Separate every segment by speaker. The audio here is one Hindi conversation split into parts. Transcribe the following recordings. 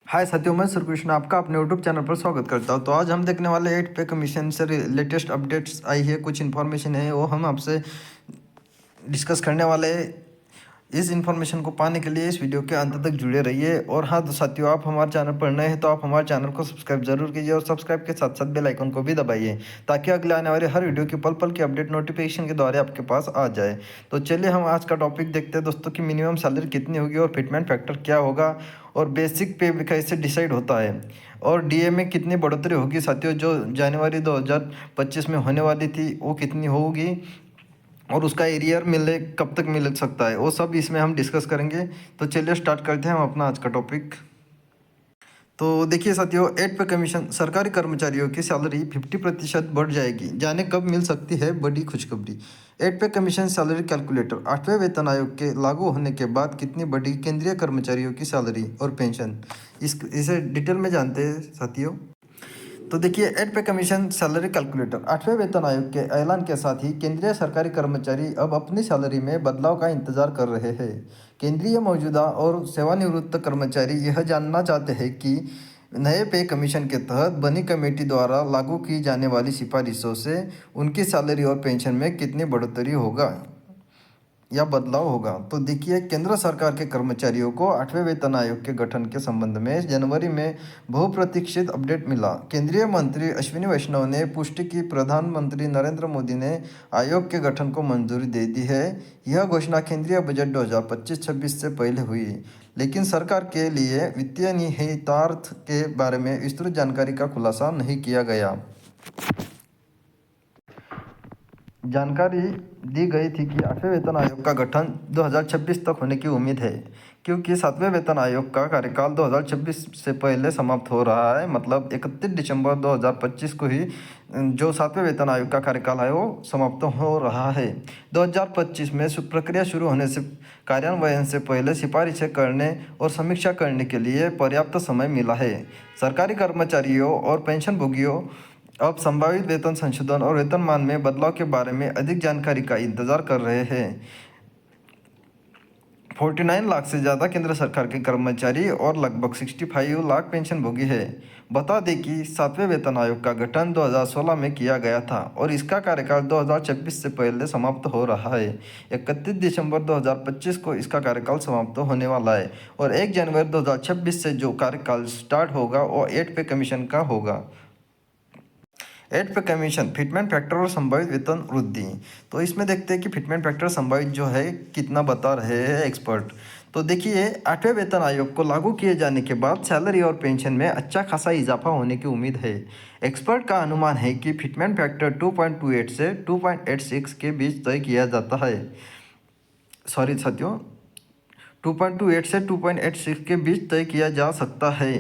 Speaker 1: हाय साथियों, मैं श्रीकृष्ण आपका अपने यूट्यूब चैनल पर स्वागत करता हूं। तो आज हम देखने वाले 8 पे कमीशन से लेटेस्ट अपडेट्स आई है, कुछ इन्फॉर्मेशन है वो हम आपसे डिस्कस करने वाले हैं। इस इन्फॉर्मेशन को पाने के लिए इस वीडियो के अंत तक जुड़े रहिए। और हाँ तो साथियों, आप हमारे चैनल पर नए हैं तो आप हमारे चैनल को सब्सक्राइब जरूर कीजिए और सब्सक्राइब के साथ साथ बेल आइकन को भी दबाइए ताकि अगले आने वाले हर वीडियो की पल पल की अपडेट नोटिफिकेशन के द्वारा आपके पास आ जाए। तो चलिए हम आज का टॉपिक देखते हैं दोस्तों कि मिनिमम सैलरी कितनी होगी और फिटमेंट फैक्टर क्या होगा और बेसिक पे कैसे डिसाइड होता है और डीए में कितनी बढ़ोतरी होगी साथियों। जो जनवरी 2025 में होने वाली थी वो कितनी होगी और उसका एरियर मिले कब तक मिल सकता है, वो सब इसमें हम डिस्कस करेंगे। तो चलिए स्टार्ट करते हैं हम अपना आज का टॉपिक। तो देखिए साथियों, 8 पे कमीशन सरकारी कर्मचारियों की सैलरी 50% बढ़ जाएगी। जाने कब मिल सकती है बड़ी खुशखबरी। 8 पे कमीशन सैलरी कैलकुलेटर 8वें वेतन आयोग के लागू होने के बाद कितनी बढ़ी केंद्रीय कर्मचारियों की सैलरी और पेंशन, इसे डिटेल में जानते हैं साथियों। तो देखिए, 8 पे कमीशन सैलरी कैलकुलेटर 8वें वेतन आयोग के ऐलान के साथ ही केंद्रीय सरकारी कर्मचारी अब अपनी सैलरी में बदलाव का इंतजार कर रहे हैं। केंद्रीय मौजूदा और सेवानिवृत्त कर्मचारी यह जानना चाहते हैं कि नए पे कमीशन के तहत बनी कमेटी द्वारा लागू की जाने वाली सिफारिशों से उनकी सैलरी और पेंशन में कितनी बढ़ोतरी होगा या बदलाव होगा। तो देखिए, केंद्र सरकार के कर्मचारियों को 8वें वेतन आयोग के गठन के संबंध में जनवरी में बहुप्रतीक्षित अपडेट मिला। केंद्रीय मंत्री अश्विनी वैष्णव ने पुष्टि की प्रधानमंत्री नरेंद्र मोदी ने आयोग के गठन को मंजूरी दे दी है। यह घोषणा केंद्रीय बजट 2025-26 से पहले हुई, लेकिन सरकार के लिए वित्तीय निहितार्थ के बारे में विस्तृत जानकारी का खुलासा नहीं किया गया। जानकारी दी गई थी कि 8वें वेतन आयोग का गठन 2026 तक होने की उम्मीद है, क्योंकि 7वें वेतन आयोग का कार्यकाल 2026 से पहले समाप्त हो रहा है। मतलब 31 दिसंबर 2025 को ही जो 7वें वेतन आयोग का कार्यकाल है वो समाप्त हो रहा है। 2025 में प्रक्रिया शुरू होने से कार्यान्वयन से पहले सिफारिशें करने और समीक्षा करने के लिए पर्याप्त समय मिला है। सरकारी कर्मचारियों और पेंशनभोगियों अब संभावित वेतन संशोधन और वेतनमान में बदलाव के बारे में अधिक जानकारी का इंतजार कर रहे हैं। 49 लाख से ज़्यादा केंद्र सरकार के कर्मचारी और लगभग 65 लाख पेंशनभोगी है। बता दें कि 7वें वेतन आयोग का गठन 2016 में किया गया था और इसका कार्यकाल 2026 से पहले समाप्त हो रहा है। 31 दिसंबर 2025 को इसका कार्यकाल समाप्त होने वाला है और 1 जनवरी 2026 से जो कार्यकाल स्टार्ट होगा वो 8 पे कमीशन का होगा। 8 पे कमीशन फिटमेंट फैक्टर और संभावित वेतन वृद्धि। तो इसमें देखते हैं कि फिटमेंट फैक्टर संभावित जो है कितना बता रहे हैं एक्सपर्ट। तो देखिए, 8वें वेतन आयोग को लागू किए जाने के बाद सैलरी और पेंशन में अच्छा खासा इजाफा होने की उम्मीद है। एक्सपर्ट का अनुमान है कि फिटमेंट फैक्टर 2.28 से 2.86 के बीच तय किया जाता है। सॉरी साथियों, 2.28 से 2.86 के बीच तय किया जा सकता है,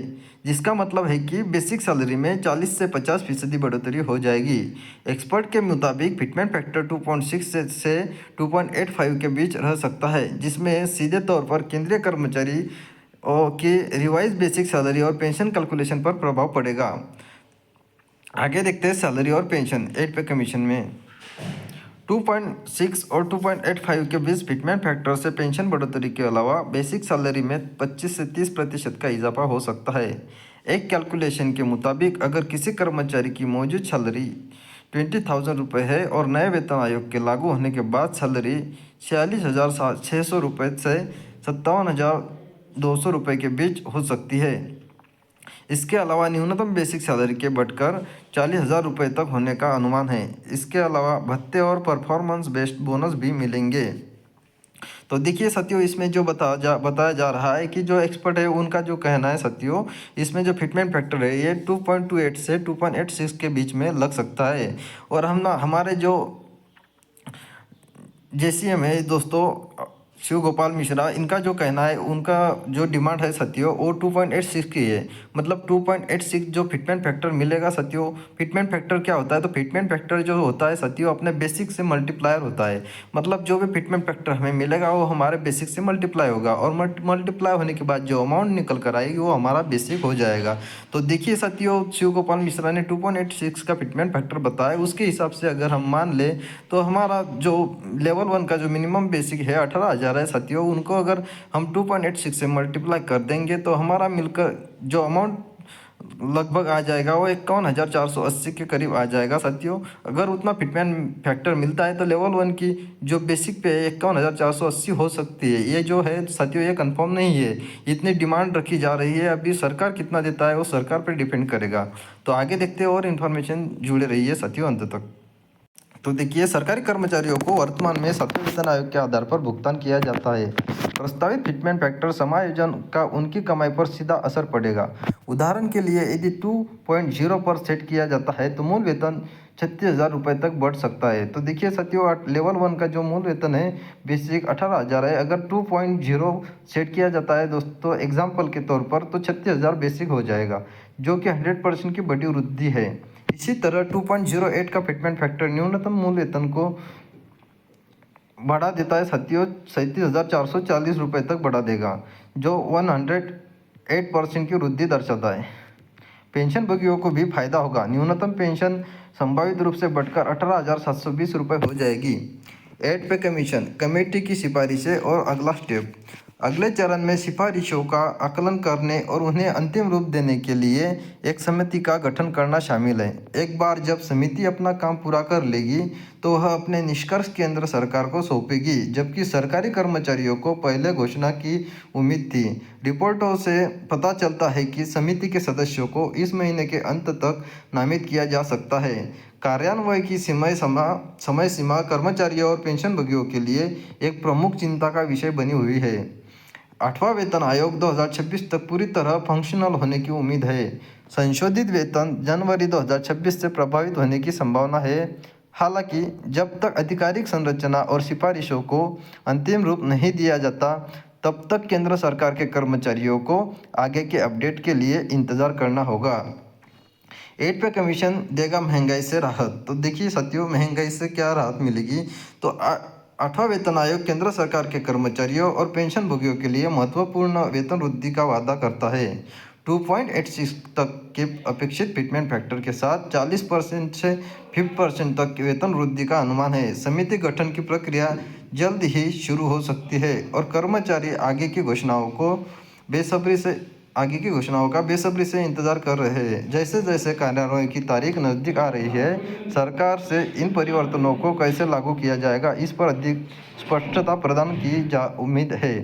Speaker 1: जिसका मतलब है कि बेसिक सैलरी में 40 से 50% बढ़ोतरी हो जाएगी। एक्सपर्ट के मुताबिक फिटमेंट फैक्टर 2.6 से 2.85 के बीच रह सकता है, जिसमें सीधे तौर पर केंद्रीय कर्मचारी की रिवाइज बेसिक सैलरी और पेंशन कैलकुलेशन पर प्रभाव पड़ेगा। आगे देखते हैं सैलरी और पेंशन 8 पे कमीशन में। 2.6 और 2.85 के बीच फिटमेंट फैक्टर से पेंशन बढ़ोतरी के अलावा बेसिक सैलरी में 25 से 30% का इजाफा हो सकता है। एक कैलकुलेशन के मुताबिक अगर किसी कर्मचारी की मौजूद सैलरी 20,000 रुपये है और नए वेतन आयोग के लागू होने के बाद सैलरी 46,600 रुपये से 57,200 रुपये के बीच हो सकती है। इसके अलावा न्यूनतम बेसिक सैलरी के बढ़कर 40,000 रुपये तक होने का अनुमान है। इसके अलावा भत्ते और परफॉर्मेंस बेस्ड बोनस भी मिलेंगे। तो देखिए साथियों, इसमें जो बताया जा रहा है कि जो एक्सपर्ट है उनका जो कहना है साथियों, इसमें जो फिटमेंट फैक्टर है ये 2.28 से 2.86 के बीच में लग सकता है। और हमारे जो जेसीएम है दोस्तों, शिव गोपाल मिश्रा, इनका जो कहना है, उनका जो डिमांड है साथियों वो 2.86 की है। मतलब 2.86 जो फिटमेंट फैक्टर मिलेगा साथियों। फिटमेंट फैक्टर क्या होता है, तो फिटमेंट फैक्टर जो होता है साथियों अपने बेसिक से मल्टीप्लायर होता है। मतलब जो भी फिटमेंट फैक्टर हमें मिलेगा वो हमारे बेसिक से मल्टीप्लाई होगा और मल्टीप्लाई होने के बाद जो अमाउंट निकल कर आएगी वो हमारा बेसिक हो जाएगा। तो देखिए साथियों, शिव गोपाल मिश्रा ने 2.86 का फिटमेंट फैक्टर बताया, उसके हिसाब से अगर हम मान लें तो हमारा जो लेवल 1 का जो मिनिमम बेसिक है 18,000 18,000 है साथियों, उनको अगर हम 2.86 से मल्टीप्लाई कर देंगे तो हमारा मिलकर जो अमाउंट लगभग आ जाएगा वो 51,480 के करीब आ जाएगा साथियों। अगर उतना फिटमेंट फैक्टर मिलता है तो लेवल 1 की जो बेसिक पे 51,480 हो सकती है। ये जो है साथियों ये कंफर्म नहीं है, इतनी डिमांड रखी जा रही है। अभी सरकार कितना देता है वो सरकार पर डिपेंड करेगा। तो आगे देखते हैं और इन्फॉर्मेशन जुड़े रही है साथियों अंत तक। तो देखिए, सरकारी कर्मचारियों को वर्तमान में 7वें वेतन आयोग के आधार पर भुगतान किया जाता है। प्रस्तावित फिटमेंट फैक्टर समायोजन का उनकी कमाई पर सीधा असर पड़ेगा। उदाहरण के लिए यदि 2.0 पर सेट किया जाता है तो मूल वेतन 36,000 रुपये तक बढ़ सकता है। तो देखिए साथियों, लेवल 1 का जो मूल वेतन है बेसिक 18,000 है। अगर 2.0 सेट किया जाता है दोस्तों एग्जाम्पल के तौर पर, तो 36,000 बेसिक हो जाएगा, जो कि 100% की बड़ी वृद्धि है। इसी तरह 2.08 का फिटमेंट फैक्टर न्यूनतम मूल वेतन को बढ़ा देता है साथियों, 37,440 रुपये तक बढ़ा देगा, जो 108% की वृद्धि दर्शाता है। पेंशन भोगियों को भी फायदा होगा। न्यूनतम पेंशन संभावित रूप से बढ़कर 18,720 रुपये हो जाएगी। एड पे कमीशन कमेटी की सिफारिशें और अगला स्टेप। अगले चरण में सिफारिशों का आकलन करने और उन्हें अंतिम रूप देने के लिए एक समिति का गठन करना शामिल है। एक बार जब समिति अपना काम पूरा कर लेगी तो वह अपने निष्कर्ष केंद्र सरकार को सौंपेगी, जबकि सरकारी कर्मचारियों को पहले घोषणा की उम्मीद थी। रिपोर्टों से पता चलता है कि समिति के सदस्यों को इस महीने के अंत तक नामित किया जा सकता है। कार्यान्वयन की समय सीमा कर्मचारियों और पेंशनभोगियों के लिए एक प्रमुख चिंता का विषय बनी हुई है। 8वां वेतन आयोग 2026 तक पूरी तरह फंक्शनल होने की उम्मीद है। संशोधित वेतन जनवरी 2026 से प्रभावित होने की संभावना है। हालांकि जब तक आधिकारिक संरचना और सिफारिशों को अंतिम रूप नहीं दिया जाता, तब तक केंद्र सरकार के कर्मचारियों को आगे के अपडेट के लिए इंतजार करना होगा। 8 पे कमीशन देगा महंगाई से राहत। तो देखिए साथियों, महंगाई से क्या राहत मिलेगी। तो 8वां वेतन आयोग केंद्र सरकार के कर्मचारियों और पेंशनभोगियों के लिए महत्वपूर्ण वेतन वृद्धि का वादा करता है। 2.86 तक के अपेक्षित फिटमेंट फैक्टर के साथ 40% से 50% तक की वेतन वृद्धि का अनुमान है। समिति गठन की प्रक्रिया जल्द ही शुरू हो सकती है और कर्मचारी आगे की घोषणाओं का बेसब्री से इंतजार कर रहे हैं। जैसे जैसे कार्यान्वयन की तारीख नज़दीक आ रही है, सरकार से इन परिवर्तनों को कैसे लागू किया जाएगा इस पर अधिक स्पष्टता प्रदान की जा उम्मीद है।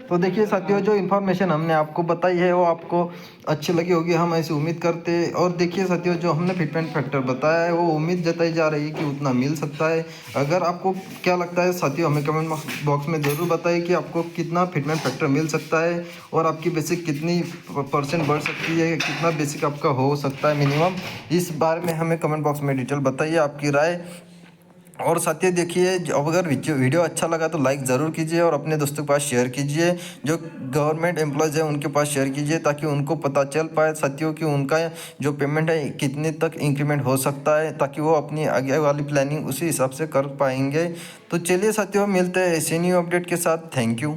Speaker 1: तो देखिए साथियों, जो इन्फॉर्मेशन हमने आपको बताई है वो आपको अच्छी लगी होगी, हम ऐसी उम्मीद करते हैं। और देखिए साथियों, जो हमने फिटमेंट फैक्टर बताया है वो उम्मीद जताई जा रही है कि उतना मिल सकता है। अगर आपको क्या लगता है साथियों, हमें कमेंट बॉक्स में ज़रूर बताइए कि आपको कितना फिटमेंट फैक्टर मिल सकता है और आपकी बेसिक कितनी % बढ़ सकती है, कितना बेसिक आपका हो सकता है मिनिमम। इस बारे में हमें कमेंट बॉक्स में डिटेल बताइए आपकी राय। और साथियों देखिए, अगर वीडियो अच्छा लगा तो लाइक ज़रूर कीजिए और अपने दोस्तों के पास शेयर कीजिए। जो गवर्नमेंट एम्प्लॉयज़ है उनके पास शेयर कीजिए ताकि उनको पता चल पाए साथियों कि उनका जो पेमेंट है कितने तक इंक्रीमेंट हो सकता है, ताकि वो अपनी आगे वाली प्लानिंग उसी हिसाब से कर पाएंगे। तो चलिए साथियों, मिलते हैं ऐसे न्यू अपडेट के साथ। Thank you.